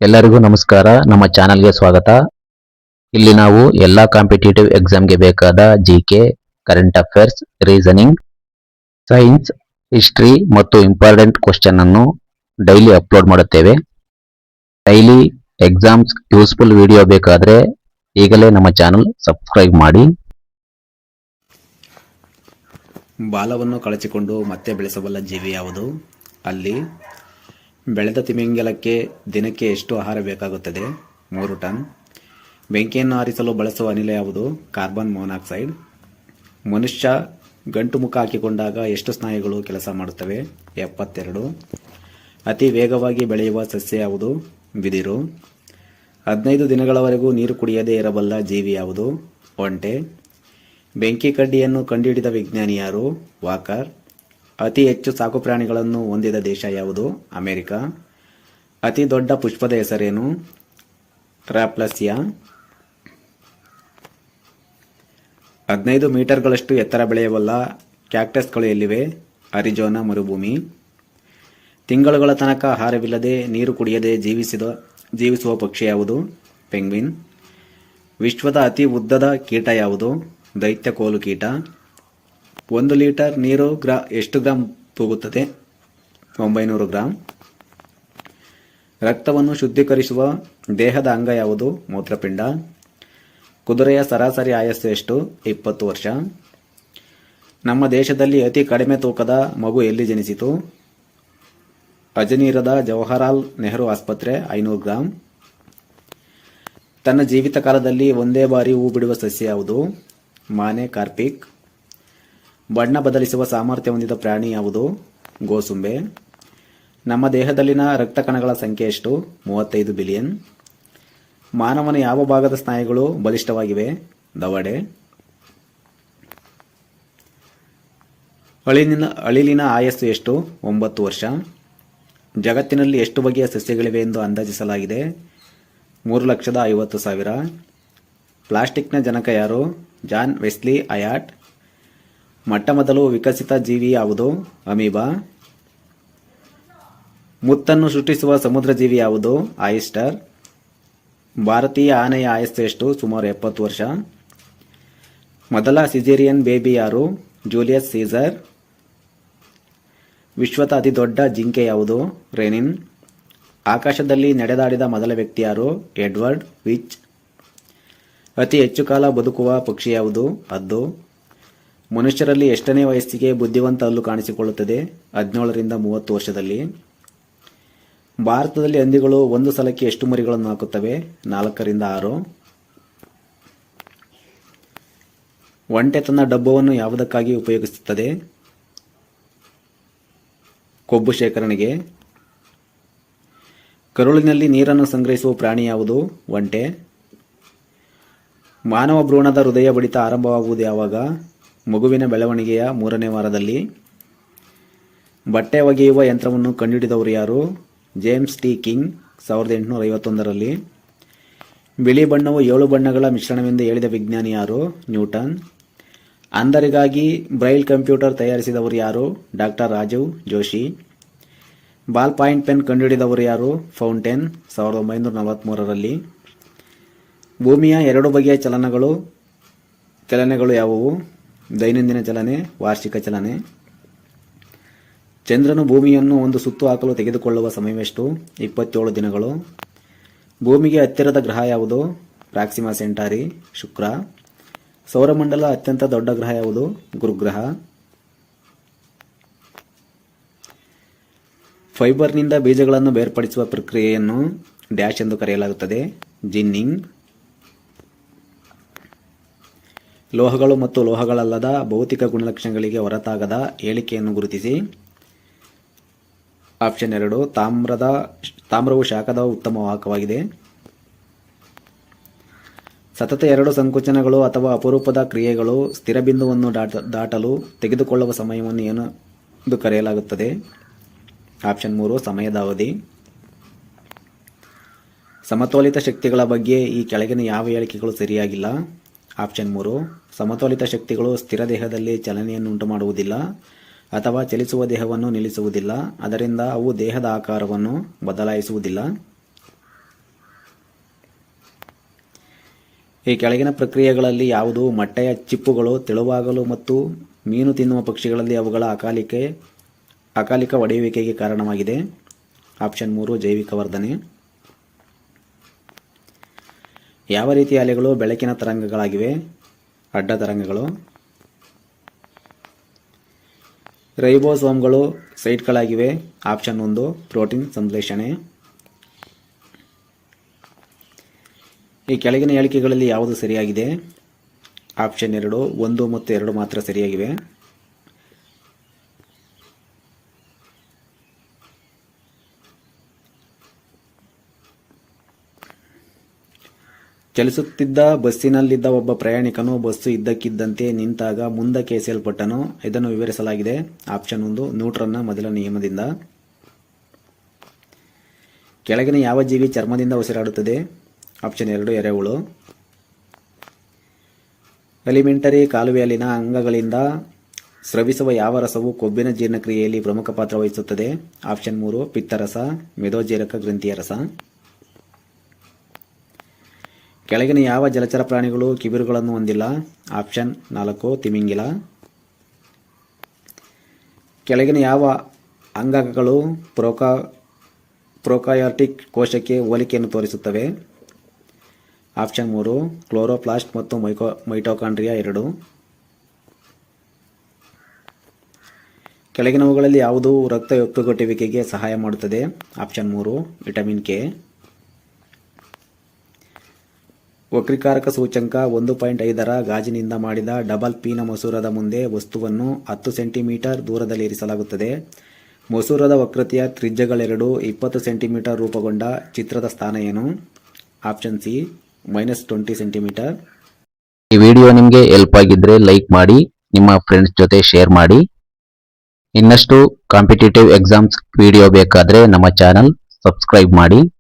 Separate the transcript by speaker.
Speaker 1: ಎಲ್ಲರಿಗೂ ನಮಸ್ಕಾರ. ನಮ್ಮ ಚಾನಲ್ಗೆ ಸ್ವಾಗತ. ಇಲ್ಲಿ ನಾವು ಎಲ್ಲಾ ಕಾಂಪಿಟೇಟಿವ್ ಎಕ್ಸಾಮ್ಗೆ ಬೇಕಾದ GK, current affairs, reasoning, science, history ಮತ್ತು ಇಂಪಾರ್ಟೆಂಟ್ ಕ್ವಶನ್ ಅನ್ನು ಡೈಲಿ ಅಪ್ಲೋಡ್ ಮಾಡುತ್ತೇವೆ. ಡೈಲಿ ಎಕ್ಸಾಮ್ಸ್ ಯೂಸ್ಫುಲ್ ವಿಡಿಯೋ ಬೇಕಾದರೆ ಈಗಲೇ ನಮ್ಮ ಚಾನಲ್ ಸಬ್ಸ್ಕ್ರೈಬ್ ಮಾಡಿ.
Speaker 2: ಬಾಲವನ್ನು ಕಳಚಿಕೊಂಡು ಮತ್ತೆ ಬೆಳೆಸಬಲ್ಲ ಜೀವಿ ಯಾವುದು? ಅಲ್ಲಿ ಬೆಳೆದ ತಿಮಿಂಗಲಕ್ಕೆ ದಿನಕ್ಕೆ ಎಷ್ಟು ಆಹಾರ ಬೇಕಾಗುತ್ತದೆ? 3 ಟನ್. ಬೆಂಕಿಯನ್ನು ಆರಿಸಲು ಬಳಸುವ ಅನಿಲ ಯಾವುದು? Carbon monoxide. ಮನುಷ್ಯ ಗಂಟು ಮುಖ ಹಾಕಿಕೊಂಡಾಗ ಎಷ್ಟು ಸ್ನಾಯುಗಳು ಕೆಲಸ ಮಾಡುತ್ತವೆ? 72. ಅತಿ ವೇಗವಾಗಿ ಬೆಳೆಯುವ ಸಸ್ಯ ಯಾವುದು? ಬಿದಿರು. 15 ದಿನಗಳವರೆಗೂ ನೀರು ಕುಡಿಯದೇ ಇರಬಲ್ಲ ಜೀವಿ ಯಾವುದು? ಒಂಟೆ. ಬೆಂಕಿ ಕಡ್ಡಿಯನ್ನು ಕಂಡುಹಿಡಿದ ವಿಜ್ಞಾನಿ ಯಾರು? ವಾಕರ್. ಅತಿ ಹೆಚ್ಚು ಸಾಕುಪ್ರಾಣಿಗಳನ್ನು ಹೊಂದಿದ ದೇಶ ಯಾವುದು? ಅಮೆರಿಕ. ಅತಿ ದೊಡ್ಡ ಪುಷ್ಪದ ಹೆಸರೇನು? ರಾಪ್ಲಸಿಯಾ. 15 ಮೀಟರ್ಗಳಷ್ಟು ಎತ್ತರ ಬೆಳೆಯಬಲ್ಲ ಕ್ಯಾಕ್ಟಸ್ಗಳು ಎಲ್ಲಿವೆ? ಅರಿಜೋನಾ ಮರುಭೂಮಿ. ತಿಂಗಳುಗಳ ತನಕ ಆಹಾರವಿಲ್ಲದೆ ನೀರು ಕುಡಿಯದೆ ಜೀವಿಸುವ ಪಕ್ಷಿ ಯಾವುದು? ಪೆಂಗ್ವಿನ್. ವಿಶ್ವದ ಅತಿ ಉದ್ದದ ಕೀಟ ಯಾವುದು? ದೈತ್ಯ ಕೋಲು ಕೀಟ. 1 ಲೀಟರ್ ನೀರು ಎಷ್ಟು ಗ್ರಾಂ ತೂಗುತ್ತದೆ? 900 ಗ್ರಾಂ. ರಕ್ತವನ್ನು ಶುದ್ಧೀಕರಿಸುವ ದೇಹದ ಅಂಗ ಯಾವುದು? ಮೂತ್ರಪಿಂಡ. ಕುದುರೆಯ ಸರಾಸರಿ ಆಯಸ್ಸು ಎಷ್ಟು? 20 ವರ್ಷ. ನಮ್ಮ ದೇಶದಲ್ಲಿ ಅತಿ ಕಡಿಮೆ ತೂಕದ ಮಗು ಎಲ್ಲಿ ಜನಿಸಿತು? ಅಜನೀರದ ಜವಾಹರಲಾಲ್ ನೆಹರು ಆಸ್ಪತ್ರೆ, 500 ಗ್ರಾಂ. ತನ್ನ ಜೀವಿತ ಕಾಲದಲ್ಲಿ ಒಂದೇ ಬಾರಿ ಹೂ ಬಿಡುವ ಸಸ್ಯ ಯಾವುದು? ಮಾನೆ ಕಾರ್ಪಿಕ್. ಬಣ್ಣ ಬದಲಿಸುವ ಸಾಮರ್ಥ್ಯ ಹೊಂದಿದ ಪ್ರಾಣಿ ಯಾವುದು? ಗೋಸುಂಬೆ. ನಮ್ಮ ದೇಹದಲ್ಲಿನ ರಕ್ತ ಕಣಗಳ ಸಂಖ್ಯೆ ಎಷ್ಟು? 35 ಬಿಲಿಯನ್. ಮಾನವನ ಯಾವ ಭಾಗದ ಸ್ನಾಯುಗಳು ಬಲಿಷ್ಠವಾಗಿವೆ? ದವಡೆ. ಅಳಿಲಿನ ಆಯಸ್ಸು ಎಷ್ಟು? 9 ವರ್ಷ. ಜಗತ್ತಿನಲ್ಲಿ ಎಷ್ಟು ಬಗೆಯ ಸಸ್ಯಗಳಿವೆ ಎಂದು ಅಂದಾಜಿಸಲಾಗಿದೆ? 3,50,000. ಪ್ಲಾಸ್ಟಿಕ್ನ ಜನಕ ಯಾರು? John Wesley Hyatt. ಮೊಟ್ಟಮೊದಲು ವಿಕಸಿತ ಜೀವಿ ಯಾವುದು? ಅಮೀಬಾ. ಮುತ್ತನ್ನು ಸೃಷ್ಟಿಸುವ ಸಮುದ್ರ ಜೀವಿ ಯಾವುದು? ಆಯಿಸ್ಟರ್. ಭಾರತೀಯ ಆನೆಯ ಆಯಸ್ಸು ಎಷ್ಟು? ಸುಮಾರು 70 ವರ್ಷ. ಮೊದಲ ಸಿಜೇರಿಯನ್ ಬೇಬಿ ಯಾರು? Julius Caesar. ವಿಶ್ವದ ಅತಿ ದೊಡ್ಡ ಜಿಂಕೆ ಯಾವುದು? ರೆನಿನ್. ಆಕಾಶದಲ್ಲಿ ನಡೆದಾಡಿದ ಮೊದಲ ವ್ಯಕ್ತಿ ಯಾರು? Edward which. ಅತಿ ಹೆಚ್ಚು ಕಾಲ ಬದುಕುವ ಪಕ್ಷಿ ಯಾವುದು? ಹದ್ದು. ಮನುಷ್ಯರಲ್ಲಿ ಎಷ್ಟನೇ ವಯಸ್ಸಿಗೆ ಬುದ್ಧಿವಂತ ಹಲ್ಲು ಕಾಣಿಸಿಕೊಳ್ಳುತ್ತದೆ? 17ರಿಂದ 30 ವರ್ಷದಲ್ಲಿ. ಭಾರತದಲ್ಲಿ ಹಂದಿಗಳು ಒಂದು ಸಲಕ್ಕೆ ಎಷ್ಟು ಮರಿಗಳನ್ನು ಹಾಕುತ್ತವೆ? 4ರಿಂದ 6. ಒಂಟೆ ತನ್ನ ಡಬ್ಬವನ್ನು ಯಾವುದಕ್ಕಾಗಿ ಉಪಯೋಗಿಸುತ್ತದೆ? ಕೊಬ್ಬು ಶೇಖರಣೆಗೆ. ಕರುಳಿನಲ್ಲಿ ನೀರನ್ನು ಸಂಗ್ರಹಿಸುವ ಪ್ರಾಣಿ ಯಾವುದು? ಒಂಟೆ. ಮಾನವ ಭ್ರೂಣದ ಹೃದಯ ಬಡಿತ ಆರಂಭವಾಗುವುದು ಯಾವಾಗ? ಮಗುವಿನ ಬೆಳವಣಿಗೆಯ 3ನೇ ವಾರದಲ್ಲಿ. ಬಟ್ಟೆ ಒಗೆಯುವ ಯಂತ್ರವನ್ನು ಕಂಡುಹಿಡಿದವರು ಯಾರು? ಜೇಮ್ಸ್ ಟಿ ಕಿಂಗ್, 1851ರಲ್ಲಿ. ಬಿಳಿ ಬಣ್ಣವು 7 ಬಣ್ಣಗಳ ಮಿಶ್ರಣವೆಂದು ಹೇಳಿದ ವಿಜ್ಞಾನಿ ಯಾರು? ನ್ಯೂಟನ್. ಅಂಧರಿಗಾಗಿ ಬ್ರೈಲ್ ಕಂಪ್ಯೂಟರ್ ತಯಾರಿಸಿದವರು ಯಾರು? Doctor Rajiv Joshi. Ball point pen ಕಂಡುಹಿಡಿದವರು ಯಾರು? ಫೌಂಟೇನ್, 1943ರಲ್ಲಿ. ಭೂಮಿಯ 2 ಬಗೆಯ ಚಲನೆಗಳು ಯಾವುವು? ದೈನಂದಿನ ಚಲನೆ, ವಾರ್ಷಿಕ ಚಲನೆ. ಚಂದ್ರನು ಭೂಮಿಯನ್ನು ಒಂದು ಸುತ್ತು ಹಾಕಲು ತೆಗೆದುಕೊಳ್ಳುವ ಸಮಯವೆಷ್ಟು? 27 ದಿನಗಳು. ಭೂಮಿಗೆ ಹತ್ತಿರದ ಗ್ರಹ ಯಾವುದು? ಪ್ರಾಕ್ಸಿಮಾ ಸೆಂಟಾರಿ, ಶುಕ್ರ. ಸೌರಮಂಡಲ ಅತ್ಯಂತ ದೊಡ್ಡ ಗ್ರಹ ಯಾವುದು? ಗುರುಗ್ರಹ. ಫೈಬರ್ನಿಂದ ಬೀಜಗಳನ್ನು ಬೇರ್ಪಡಿಸುವ ಪ್ರಕ್ರಿಯೆಯನ್ನು ಡ್ಯಾಶ್ ಎಂದು ಕರೆಯಲಾಗುತ್ತದೆ? ಜಿನ್ನಿಂಗ್. ಲೋಹಗಳು ಮತ್ತು ಲೋಹಗಳಲ್ಲದ ಭೌತಿಕ ಗುಣಲಕ್ಷಣಗಳಿಗೆ ಹೊರತಾಗದ ಹೇಳಿಕೆಯನ್ನು ಗುರುತಿಸಿ. ಆಪ್ಷನ್ 2. ತಾಮ್ರವು ಶಾಖದ ಉತ್ತಮ ವಾಹಕವಾಗಿದೆ. ಸತತ 2 ಸಂಕೋಚನಗಳು ಅಥವಾ ಅಪರೂಪದ ಕ್ರಿಯೆಗಳು ಸ್ಥಿರ ಬಿಂದುವನ್ನು ದಾಟಲು ತೆಗೆದುಕೊಳ್ಳುವ ಸಮಯವನ್ನು ಏನೆಂದು ಕರೆಯಲಾಗುತ್ತದೆ? ಆಪ್ಷನ್ 3. ಸಮಯದ ಅವಧಿ. ಸಮತೋಲಿತ ಶಕ್ತಿಗಳ ಬಗ್ಗೆ ಈ ಕೆಳಗಿನ ಯಾವ ಹೇಳಿಕೆಗಳು ಸರಿಯಾಗಿಲ್ಲ? ಆಪ್ಷನ್ 3. ಸಮತೋಲಿತ ಶಕ್ತಿಗಳು ಸ್ಥಿರ ದೇಹದಲ್ಲಿ ಚಲನೆಯನ್ನು ಉಂಟುಮಾಡುವುದಿಲ್ಲ ಅಥವಾ ಚಲಿಸುವ ದೇಹವನ್ನು ನಿಲ್ಲಿಸುವುದಿಲ್ಲ. ಅದರಿಂದ ಅವು ದೇಹದ ಆಕಾರವನ್ನು ಬದಲಾಯಿಸುವುದಿಲ್ಲ. ಈ ಕೆಳಗಿನ ಪ್ರಕ್ರಿಯೆಗಳಲ್ಲಿ ಯಾವುದು ಮೊಟ್ಟೆಯ ಚಿಪ್ಪುಗಳು ತೆಳುವಾಗಲು ಮತ್ತು ಮೀನು ತಿನ್ನುವ ಪಕ್ಷಿಗಳಲ್ಲಿ ಅವುಗಳ ಅಕಾಲಿಕ ಒಡೆಯುವಿಕೆಗೆ ಕಾರಣವಾಗಿದೆ? ಆಪ್ಷನ್ 3 ಜೈವಿಕ ವರ್ಧನೆ. ಯಾವ ರೀತಿಯ ಅಲೆಗಳು ಬೆಳಕಿನ ತರಂಗಗಳಾಗಿವೆ? ಅಡ್ಡ ತರಂಗಗಳು. ರೈಬೋಸೋಮ್ಗಳು ಸೈಟ್ಗಳಾಗಿವೆ? ಆಪ್ಷನ್ 1 ಪ್ರೋಟೀನ್ ಸಂಶ್ಲೇಷಣೆ. ಈ ಕೆಳಗಿನ ಹೇಳಿಕೆಗಳಲ್ಲಿ ಯಾವುದು ಸರಿಯಾಗಿದೆ? ಆಪ್ಷನ್ 2 1 ಮತ್ತು 2 ಮಾತ್ರ ಸರಿಯಾಗಿವೆ. ಚಲಿಸುತ್ತಿದ್ದ ಬಸ್ಸಿನಲ್ಲಿದ್ದ ಒಬ್ಬ ಪ್ರಯಾಣಿಕನು ಬಸ್ಸು ಇದ್ದಕ್ಕಿದ್ದಂತೆ ನಿಂತಾಗ ಮುಂದಕ್ಕೆ ಎಸೆಯಲ್ಪಟ್ಟನು. ಇದನ್ನು ವಿವರಿಸಲಾಗಿದೆ. ಆಪ್ಷನ್ 1 ನ್ಯೂಟನ್ನ ಮೊದಲ ನಿಯಮದಿಂದ. ಕೆಳಗಿನ ಯಾವ ಜೀವಿ ಚರ್ಮದಿಂದ ಉಸಿರಾಡುತ್ತದೆ? ಆಪ್ಷನ್ 2 ಎರೆಹುಳು. ಅಲಿಮೆಂಟರಿ ಕಾಲುವೆಯಲ್ಲಿನ ಅಂಗಗಳಿಂದ ಸ್ರವಿಸುವ ಯಾವ ರಸವು ಕೊಬ್ಬಿನ ಜೀರ್ಣಕ್ರಿಯೆಯಲ್ಲಿ ಪ್ರಮುಖ ಪಾತ್ರ ವಹಿಸುತ್ತದೆ? ಆಪ್ಷನ್ 3 ಪಿತ್ತರಸ, ಮೇದೋಜೀರಕ ಗ್ರಂಥಿಯ ರಸ. ಕೆಳಗಿನ ಯಾವ ಜಲಚರ ಪ್ರಾಣಿಗಳು ಕಿವಿರುಗಳನ್ನು ಹೊಂದಿಲ್ಲ? ಆಪ್ಷನ್ 4 ತಿಮಿಂಗಿಲ. ಕೆಳಗಿನ ಯಾವ ಅಂಗಗಳು ಪ್ರೊಕಾರ್ಯೋಟಿಕ್ ಕೋಶಕ್ಕೆ ಹೋಲಿಕೆಯನ್ನು ತೋರಿಸುತ್ತವೆ? ಆಪ್ಷನ್ 3 ಕ್ಲೋರೋಪ್ಲಾಸ್ಟ್ ಮತ್ತು ಮೈಟೊಕಾಂಡ್ರಿಯಾ 2. ಕೆಳಗಿನವುಗಳಲ್ಲಿ ಯಾವುದು ರಕ್ತ ಹೆಪ್ಪುಗಟ್ಟುವಿಕೆಗೆ ಸಹಾಯ ಮಾಡುತ್ತದೆ? Option 3 vitamin K. ವಕ್ರೀಕಾರಕ ಸೂಚ್ಯಂಕ 1.5ರ ಗಾಜಿನಿಂದ ಮಾಡಿದ ಡಬಲ್ ಪಿನ ಮಸೂರದ ಮುಂದೆ ವಸ್ತುವನ್ನು 10 ಸೆಂಟಿಮೀಟರ್ ದೂರದಲ್ಲಿ ಇರಿಸಲಾಗುತ್ತದೆ. ಮಸೂರದ ವಕ್ರತೆಯ ತ್ರಿಜ್ಯಗಳೆರಡು 20 ಸೆಂಟಿಮೀಟರ್ ರೂಪುಗೊಂಡ ಚಿತ್ರದ ಸ್ಥಾನ ಏನು? Option C -20 centimetre.
Speaker 1: ಈ ವಿಡಿಯೋ ನಿಮಗೆ ಹೆಲ್ಪ್ ಆಗಿದ್ರೆ ಲೈಕ್ ಮಾಡಿ, ನಿಮ್ಮ ಫ್ರೆಂಡ್ಸ್ ಜೊತೆ ಶೇರ್ ಮಾಡಿ. ಇನ್ನಷ್ಟು ಕಾಂಪಿಟೇಟಿವ್ ಎಕ್ಸಾಮ್ಸ್ ವಿಡಿಯೋ ಬೇಕಾದ್ರೆ ನಮ್ಮ ಚಾನಲ್ ಸಬ್ಸ್ಕ್ರೈಬ್ ಮಾಡಿ.